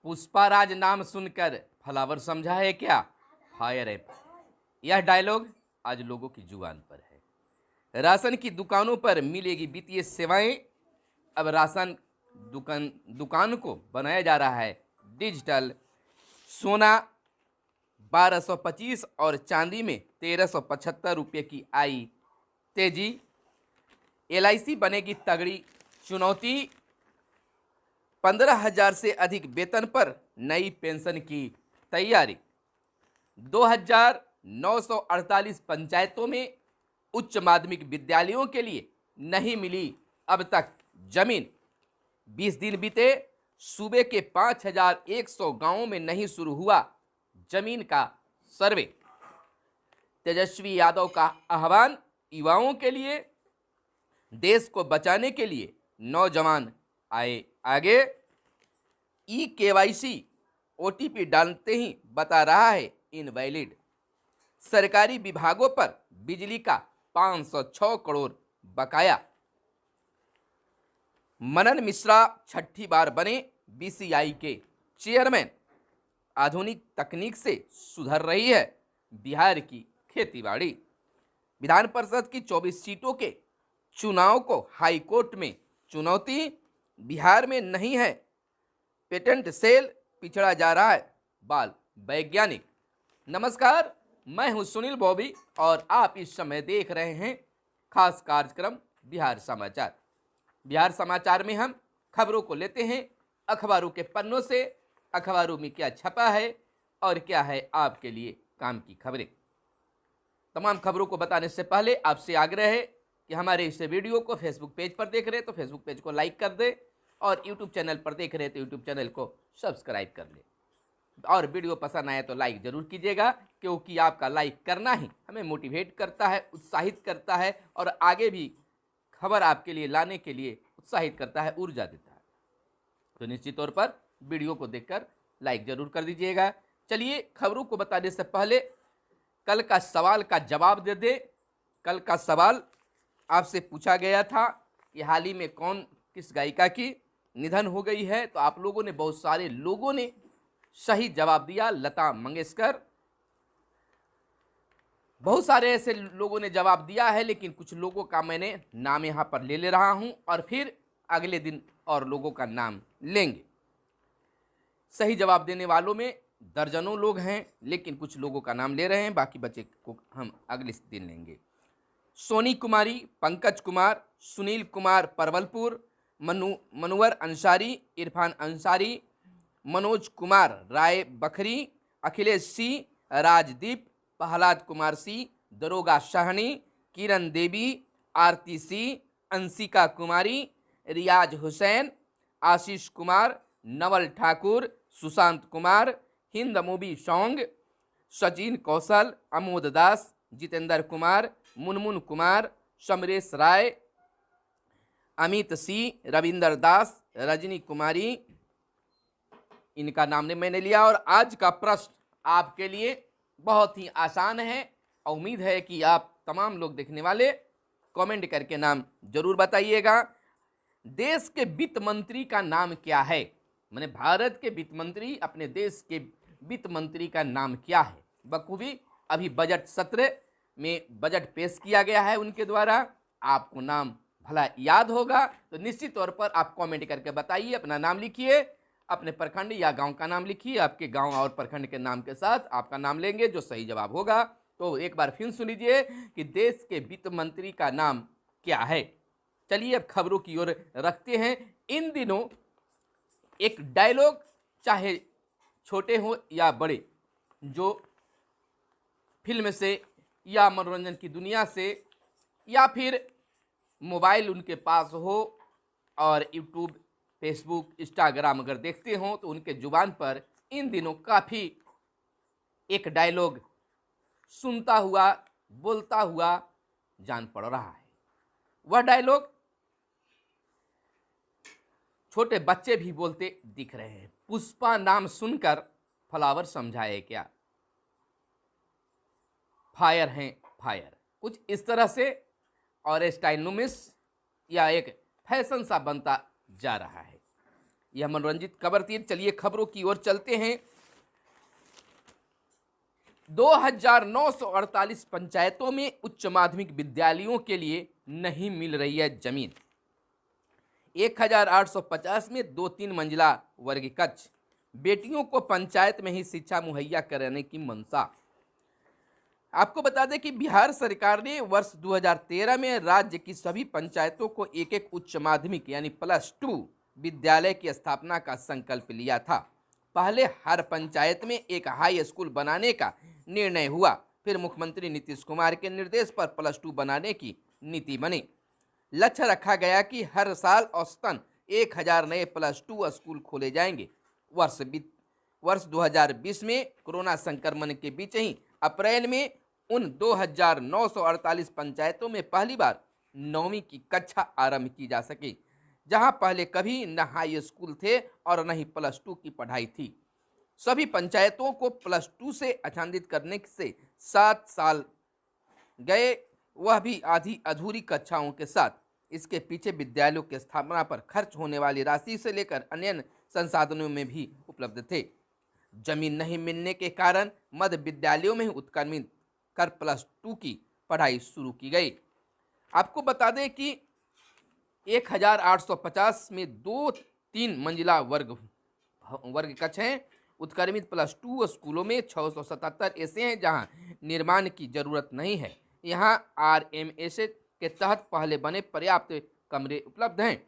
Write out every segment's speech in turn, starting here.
पुष्पाराज नाम सुनकर फ्लावर समझा है क्या? फायर है। यह डायलॉग आज लोगों की जुबान पर है। राशन की दुकानों पर मिलेगी वित्तीय सेवाएं। अब राशन दुकान को बनाया जा रहा है डिजिटल। सोना 1225 और चांदी में 1375 रुपये की आई तेजी। LIC बनेगी तगड़ी चुनौती। 15,000 से अधिक वेतन पर नई पेंशन की तैयारी। 2,948 पंचायतों में उच्च माध्यमिक विद्यालयों के लिए नहीं मिली अब तक जमीन। 20 दिन बीते, सूबे के 5,100 गांवों में नहीं शुरू हुआ जमीन का सर्वे। तेजस्वी यादव का आह्वान, युवाओं के लिए, देश को बचाने के लिए नौजवान आए आगे। KYC OTP डालते ही बता रहा है इनवैलिड। सरकारी विभागों पर बिजली का 506 करोड़ बकाया। मनन मिश्रा छठी बार बने BCI के चेयरमैन। आधुनिक तकनीक से सुधर रही है बिहार की खेतीबाड़ी। विधान परिषद की 24 सीटों के चुनाव को हाई कोर्ट में चुनौती। बिहार में नहीं है पेटेंट सेल, पिछड़ा जा रहा है बाल वैज्ञानिक। नमस्कार, मैं हूं सुनील बॉबी और आप इस समय देख रहे हैं खास कार्यक्रम बिहार समाचार। बिहार समाचार में हम खबरों को लेते हैं अखबारों के पन्नों से। अखबारों में क्या छपा है और क्या है आपके लिए काम की खबरें। तमाम खबरों को बताने से पहले आपसे आग्रह है कि हमारे इस वीडियो को फेसबुक पेज पर देख रहे हैं तो फेसबुक पेज को लाइक कर दें और यूट्यूब चैनल पर देख रहे हैं तो यूट्यूब चैनल को सब्सक्राइब कर लें। और वीडियो पसंद आए तो लाइक जरूर कीजिएगा, क्योंकि आपका लाइक करना ही हमें मोटिवेट करता है, उत्साहित करता है और आगे भी खबर आपके लिए लाने के लिए उत्साहित करता है, ऊर्जा देता है। तो निश्चित तौर पर वीडियो को देखकर लाइक जरूर कर दीजिएगा। चलिए खबरों को बताने से पहले कल का सवाल का जवाब दे दे। कल का सवाल आपसे पूछा गया था कि हाल ही में किस गायिका की निधन हो गई है, तो आप लोगों ने, बहुत सारे लोगों ने सही जवाब दिया, लता मंगेशकर। बहुत सारे ऐसे लोगों ने जवाब दिया है, लेकिन कुछ लोगों का मैंने नाम यहां पर ले रहा हूं और फिर अगले दिन और लोगों का नाम लेंगे। सही जवाब देने वालों में दर्जनों लोग हैं, लेकिन कुछ लोगों का नाम ले रहे हैं, बाकी बचे को हम अगले दिन लेंगे। सोनी कुमारी, पंकज कुमार, सुनील कुमार परवलपुर, मनोवर अंसारी, इरफान अंसारी, मनोज कुमार राय बखरी, अखिलेश सिंह, राजदीप, प्रहलाद कुमार सिंह, दरोगा शाहनी, किरण देवी, आरती सिंह, अंशिका कुमारी, रियाज हुसैन, आशीष कुमार, नवल ठाकुर, सुशांत कुमार, हिंद मूवी सॉन्ग, सचिन कौशल, अमोद दास, जितेंद्र कुमार, मुनमुन कुमार, समरेश राय, अमित सिंह, रविंदर दास, रजनी कुमारी, इनका नाम ने मैंने लिया। और आज का प्रश्न आपके लिए बहुत ही आसान है। उम्मीद है कि आप तमाम लोग देखने वाले कमेंट करके नाम जरूर बताइएगा। देश के वित्त मंत्री का नाम क्या है? माने भारत के वित्त मंत्री, अपने देश के वित्त मंत्री का नाम क्या है? बखूबी अभी बजट सत्र में बजट पेश किया गया है उनके द्वारा। आपको नाम भला याद होगा तो निश्चित तौर पर आप कमेंट करके बताइए, अपना नाम लिखिए, अपने प्रखंड या गांव का नाम लिखिए। आपके गांव और प्रखंड के नाम के साथ आपका नाम लेंगे जो सही जवाब होगा। तो एक बार फिर सुन लीजिए कि देश के वित्त मंत्री का नाम क्या है। चलिए अब खबरों की ओर रखते हैं। इन दिनों एक डायलॉग, चाहे छोटे हो या बड़े, जो फिल्म से या मनोरंजन की दुनिया से या फिर मोबाइल उनके पास हो और यूट्यूब, फेसबुक, इंस्टाग्राम अगर देखते हो तो उनके जुबान पर इन दिनों काफ़ी एक डायलॉग सुनता हुआ, बोलता हुआ जान पड़ रहा है। वह डायलॉग छोटे बच्चे भी बोलते दिख रहे हैं। पुष्पा नाम सुनकर फ्लावर समझाए क्या? फायर हैं फायर, कुछ इस तरह से और स्टाइलनुमिस या एक फैशन सा बनता जा रहा है। यह मनोरंजित खबर थी। चलिए खबरों की ओर चलते हैं। 2948 पंचायतों में उच्च माध्यमिक विद्यालयों के लिए नहीं मिल रही है जमीन। 1850 में 2-3 मंजिला वर्ग कक्ष, बेटियों को पंचायत में ही शिक्षा मुहैया कराने की मंशा। आपको बता दें कि बिहार सरकार ने वर्ष 2013 में राज्य की सभी पंचायतों को एक एक उच्च माध्यमिक यानी +2 विद्यालय की स्थापना का संकल्प लिया था। पहले हर पंचायत में एक हाई स्कूल बनाने का निर्णय हुआ, फिर मुख्यमंत्री नीतीश कुमार के निर्देश पर +2 बनाने की नीति बनी। लक्ष्य रखा गया कि हर साल औसतन 1000 नए +2 स्कूल खोले जाएंगे। वर्ष 2020 में कोरोना संक्रमण के बीच ही अप्रैल में उन 2948 पंचायतों में पहली बार 9वीं की कक्षा आरंभ की जा सकी, जहां पहले कभी न हाई स्कूल थे और न ही +2 की पढ़ाई थी। सभी पंचायतों को +2 से आच्छादित करने से 7 साल गए, वह भी आधी अधूरी कक्षाओं के साथ। इसके पीछे विद्यालयों की स्थापना पर खर्च होने वाली राशि से लेकर अन्य संसाधनों में भी उपलब्ध थे। जमीन नहीं मिलने के कारण मध्य विद्यालयों में उत्क्रमित कर +2 की पढ़ाई शुरू की गई। आपको बता दें कि 1850 में 2-3 मंजिला वर्ग कक्ष हैं। उत्क्रमित +2 स्कूलों में 677 ऐसे हैं जहां निर्माण की जरूरत नहीं है। यहां RMS के तहत पहले बने पर्याप्त कमरे उपलब्ध हैं।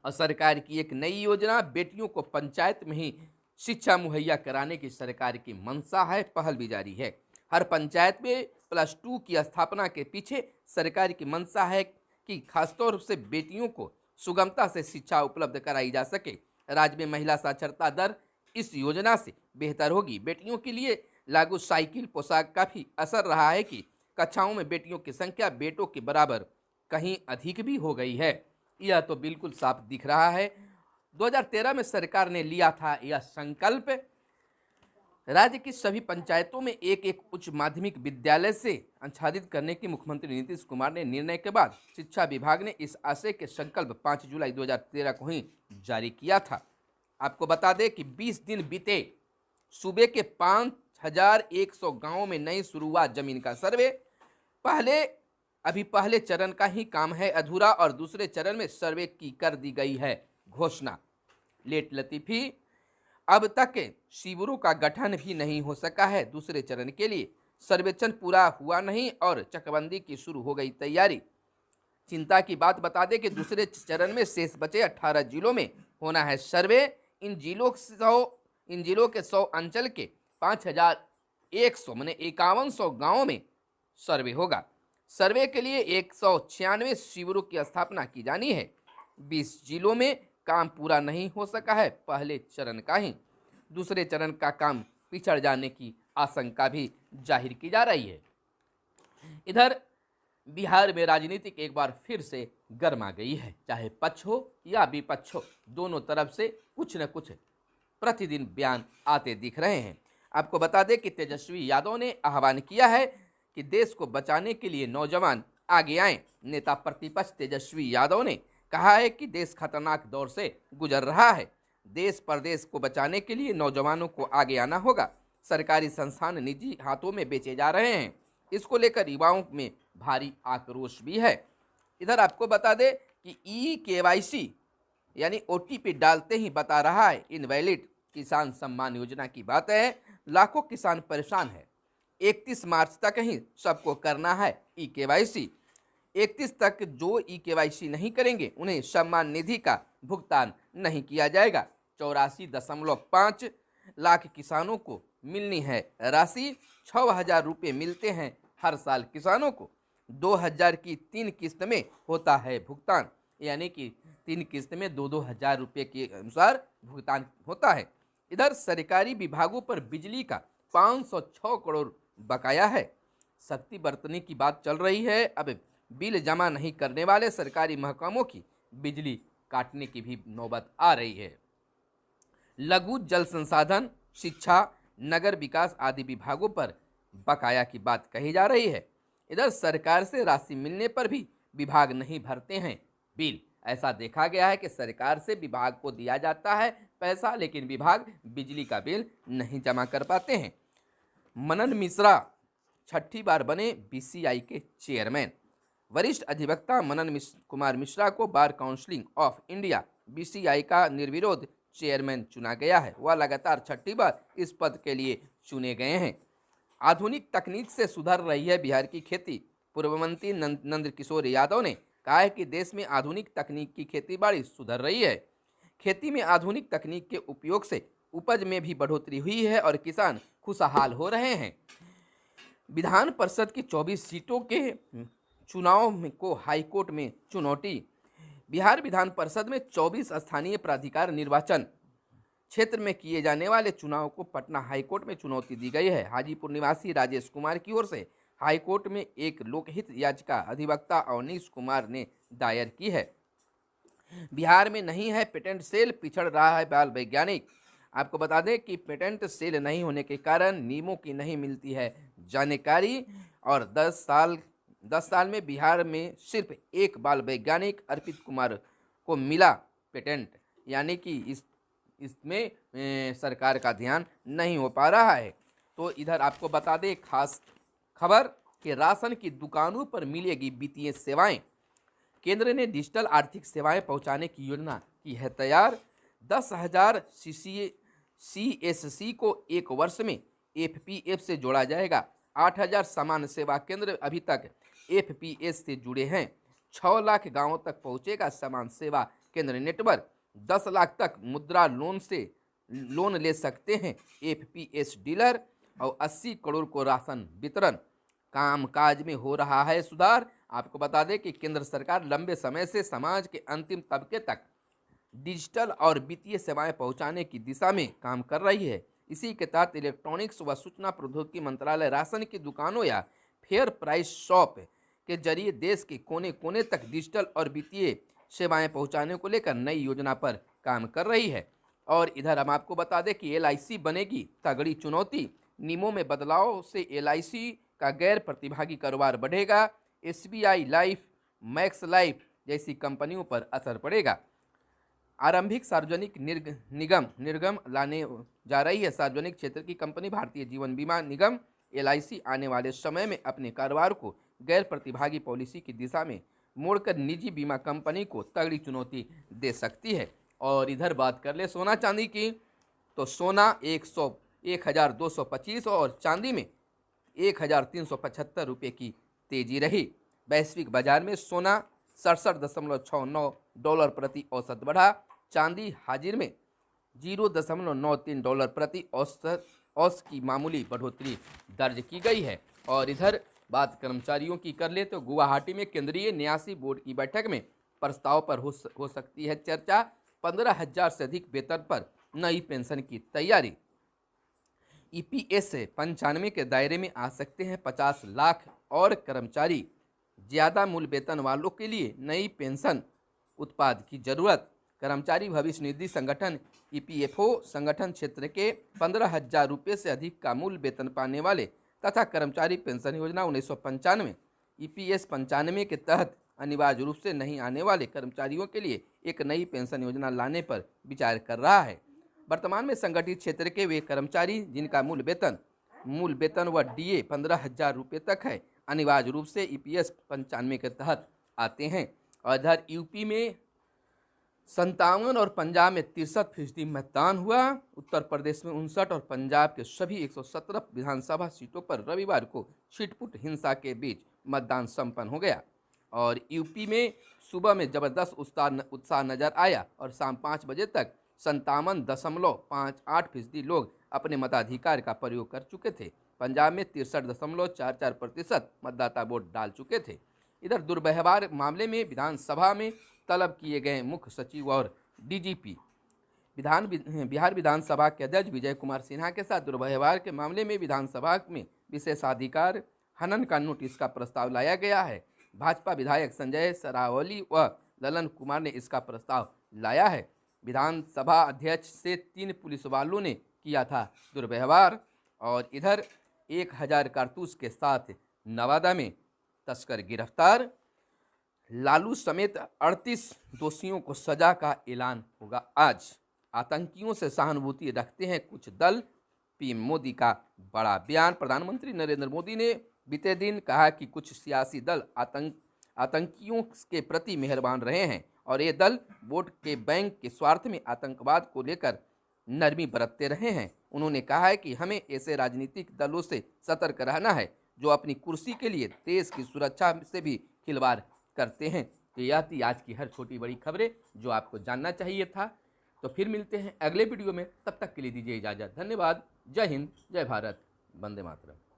और सरकार की एक नई योजना बेटियों को पंचायत में ही शिक्षा मुहैया कराने की सरकार की मंशा है, पहल भी जारी है। हर पंचायत में +2 की स्थापना के पीछे सरकार की मंशा है कि खासतौर से बेटियों को सुगमता से शिक्षा उपलब्ध कराई जा सके। राज्य में महिला साक्षरता दर इस योजना से बेहतर होगी। बेटियों के लिए लागू साइकिल पोशाक का भी असर रहा है कि कक्षाओं में बेटियों की संख्या बेटों के बराबर कहीं अधिक भी हो गई है। यह तो बिल्कुल साफ दिख रहा है। 2013 में सरकार ने लिया था यह संकल्प। राज्य की सभी पंचायतों में एक एक उच्च माध्यमिक विद्यालय से आच्छादित करने की मुख्यमंत्री नीतीश कुमार ने निर्णय के बाद शिक्षा विभाग ने इस आशय के संकल्प 5 जुलाई 2013 को ही जारी किया था। आपको बता दें कि 20 दिन बीते, सूबे के 5100 गांवों में नई शुरू हुआ जमीन का सर्वे। पहले चरण का ही काम है अधूरा और दूसरे चरण में सर्वे की कर दी गई है घोषणा। लेट लतीफी, अब तक शिविरों का गठन भी नहीं हो सका है। दूसरे चरण के लिए सर्वेक्षण पूरा हुआ नहीं और चकबंदी की शुरू हो गई तैयारी। चिंता की बात बता दें कि दूसरे चरण में शेष बचे 18 जिलों में होना है सर्वे। इन जिलों के 100 अंचल के 5100 माने 5100 गाँवों में सर्वे होगा। सर्वे के लिए 196 शिविरों की स्थापना की जानी है। 20 जिलों में काम पूरा नहीं हो सका है पहले चरण का ही। दूसरे चरण का काम पिछड़ जाने की आशंका भी जाहिर की जा रही है। इधर बिहार में राजनीतिक एक बार फिर से गर्मा गई है। चाहे पक्ष हो या विपक्ष हो, दोनों तरफ से कुछ न कुछ प्रतिदिन बयान आते दिख रहे हैं। आपको बता दें कि तेजस्वी यादव ने आह्वान किया है कि देश को बचाने के लिए नौजवान आगे आएं। नेता प्रतिपक्ष तेजस्वी यादव ने कहा है कि देश खतरनाक दौर से गुजर रहा है। देश प्रदेश को बचाने के लिए नौजवानों को आगे आना होगा। सरकारी संस्थान निजी हाथों में बेचे जा रहे हैं। इसको लेकर युवाओं में भारी आक्रोश भी है। इधर आपको बता दें कि EKYC यानी OTP डालते ही बता रहा है इनवैलिड। किसान सम्मान योजना की बात है। लाखों किसान परेशान है। 31 मार्च तक ही सबको करना है EKYC। 31 तक जो EKYC नहीं करेंगे उन्हें सम्मान निधि का भुगतान नहीं किया जाएगा। 84.5 लाख किसानों को मिलनी है राशि। 6000 रुपये मिलते हैं हर साल किसानों को। 2000 की 3 किस्त में होता है भुगतान, यानी कि 3 किस्त में 2-2 हज़ार रुपये के अनुसार भुगतान होता है। इधर सरकारी विभागों पर बिजली का 506 करोड़ बकाया है। सख्ती बरतने की बात चल रही है। अब बिल जमा नहीं करने वाले सरकारी महकमों की बिजली काटने की भी नौबत आ रही है। लघु जल संसाधन, शिक्षा, नगर विकास आदि विभागों पर बकाया की बात कही जा रही है। इधर सरकार से राशि मिलने पर भी विभाग नहीं भरते हैं बिल। ऐसा देखा गया है कि सरकार से विभाग को दिया जाता है पैसा, लेकिन विभाग बिजली का बिल नहीं जमा कर पाते हैं। मनन मिश्रा छठी बार बने बीसीआई के चेयरमैन। वरिष्ठ अधिवक्ता मनन कुमार मिश्रा को bar council of India BCI का निर्विरोध चेयरमैन चुना गया है। वह लगातार छठी बार इस पद के लिए चुने गए हैं। आधुनिक तकनीक से सुधर रही है बिहार की खेती। पूर्व मंत्री नंद किशोर यादव ने कहा है कि देश में आधुनिक तकनीक की खेती बाड़ी सुधर रही है। खेती में आधुनिक तकनीक के उपयोग से उपज में भी बढ़ोतरी हुई है और किसान खुशहाल हो रहे हैं। विधान परिषद की 24 सीटों के चुनाव को हाईकोर्ट में चुनौती। बिहार विधान परिषद में 24 स्थानीय प्राधिकार निर्वाचन क्षेत्र में किए जाने वाले चुनाव को पटना हाईकोर्ट में चुनौती दी गई है। हाजीपुर निवासी राजेश कुमार की ओर से हाईकोर्ट में एक लोकहित याचिका अधिवक्ता अवनीश कुमार ने दायर की है। बिहार में नहीं है पेटेंट सेल, पिछड़ रहा है बाल वैज्ञानिक। आपको बता दें कि पेटेंट सेल नहीं होने के कारण नियमों की नहीं मिलती है जानकारी और 10 साल में बिहार में सिर्फ एक बाल वैज्ञानिक अर्पित कुमार को मिला पेटेंट, यानी कि इसमें सरकार का ध्यान नहीं हो पा रहा है। तो इधर आपको बता दें खास खबर कि राशन की दुकानों पर मिलेगी वित्तीय सेवाएं। केंद्र ने डिजिटल आर्थिक सेवाएं पहुंचाने की योजना की है तैयार। 10,000 CSC को एक वर्ष में FPF से जोड़ा जाएगा। 8,000 सामान्य सेवा केंद्र अभी तक FPS से जुड़े हैं। 6 लाख गांवों तक पहुंचेगा सामान्य सेवा केंद्र नेटवर्क। 10 लाख तक मुद्रा लोन ले सकते हैं FPS डीलर और 80 करोड़ को राशन वितरण। कामकाज में हो रहा है सुधार। आपको बता दें कि केंद्र सरकार लंबे समय से समाज के अंतिम तबके तक डिजिटल और वित्तीय सेवाएं पहुंचाने की दिशा में काम कर रही है। इसी के तहत इलेक्ट्रॉनिक्स व सूचना प्रौद्योगिकी मंत्रालय राशन की दुकानों या फेयर प्राइस शॉप के जरिए देश के कोने कोने तक डिजिटल और वित्तीय सेवाएं पहुंचाने को लेकर नई योजना पर काम कर रही है। और इधर हम आपको बता दें कि LIC बनेगी तगड़ी चुनौती। नियमों में बदलाव से LIC का गैर प्रतिभागी कारोबार बढ़ेगा। SBI लाइफ, मैक्स लाइफ जैसी कंपनियों पर असर पड़ेगा। आरंभिक सार्वजनिक निर्गम लाने जा रही है। सार्वजनिक क्षेत्र की कंपनी भारतीय जीवन बीमा निगम LIC आने वाले समय में अपने कारोबार को गैर प्रतिभागी पॉलिसी की दिशा में मोड़कर निजी बीमा कंपनी को तगड़ी चुनौती दे सकती है। और इधर बात कर ले सोना चांदी की, तो सोना 1,225 और चांदी में 1,375 रुपये की तेजी रही। वैश्विक बाजार में सोना 67.69 डॉलर प्रति औसत बढ़ा। चांदी हाजिर में 0.93 डॉलर प्रति औसत की मामूली बढ़ोतरी दर्ज की गई है। और इधर बात कर्मचारियों की कर ले तो गुवाहाटी में केंद्रीय न्यासी बोर्ड की बैठक में प्रस्ताव पर हो सकती है चर्चा। 15,000 से अधिक वेतन पर नई पेंशन की तैयारी। EPS 95 के दायरे में आ सकते हैं 50 लाख और कर्मचारी। ज़्यादा मूल वेतन वालों के लिए नई पेंशन उत्पाद की जरूरत। कर्मचारी भविष्य निधि संगठन EPFO संगठन क्षेत्र के 15,000 रुपये से अधिक का मूल वेतन पाने वाले तथा कर्मचारी पेंशन योजना 1995 EPS 95 के तहत अनिवार्य रूप से नहीं आने वाले कर्मचारियों के लिए एक नई पेंशन योजना लाने पर विचार कर रहा है। वर्तमान में संगठित क्षेत्र के वे कर्मचारी जिनका मूल वेतन व DA 15,000 रुपये तक है अनिवार्य रूप से EPS 95 के तहत आते हैं। और इधर यूपी में 57 और पंजाब में 63% मतदान हुआ। उत्तर प्रदेश में 59 और पंजाब के सभी 117 विधानसभा सीटों पर रविवार को छिटपुट हिंसा के बीच मतदान संपन्न हो गया। और यूपी में सुबह में जबरदस्त उत्साह नजर आया और शाम 5 बजे तक 57.58% लोग अपने मताधिकार का प्रयोग कर चुके थे। पंजाब में 63.44% मतदाता वोट डाल चुके थे। इधर दुर्व्यवहार मामले में विधानसभा में तलब किए गए मुख्य सचिव और DGP। बिहार विधानसभा के अध्यक्ष विजय कुमार सिन्हा के साथ दुर्व्यवहार के मामले में विधानसभा में विशेषाधिकार हनन का नोटिस का प्रस्ताव लाया गया है। भाजपा विधायक संजय सरावली व ललन कुमार ने इसका प्रस्ताव लाया है। विधानसभा अध्यक्ष से 3 पुलिस वालों ने किया था दुर्व्यवहार। और इधर 1,000 कारतूस के साथ नवादा में तस्कर गिरफ्तार। लालू समेत 38 दोषियों को सजा का ऐलान होगा आज। आतंकियों से सहानुभूति रखते हैं कुछ दल, पीएम मोदी का बड़ा बयान। प्रधानमंत्री नरेंद्र मोदी ने बीते दिन कहा कि कुछ सियासी दल आतंकियों के प्रति मेहरबान रहे हैं और ये दल वोट के बैंक के स्वार्थ में आतंकवाद को लेकर नरमी बरतते रहे हैं। उन्होंने कहा है कि हमें ऐसे राजनीतिक दलों से सतर्क रहना है जो अपनी कुर्सी के लिए देश की सुरक्षा से भी खिलवाड़ करते हैं। तो यह थी आज की हर छोटी बड़ी खबरें जो आपको जानना चाहिए था। तो फिर मिलते हैं अगले वीडियो में, तब तक के लिए दीजिए इजाज़त। धन्यवाद। जय हिंद, जय भारत, वंदे मातरम।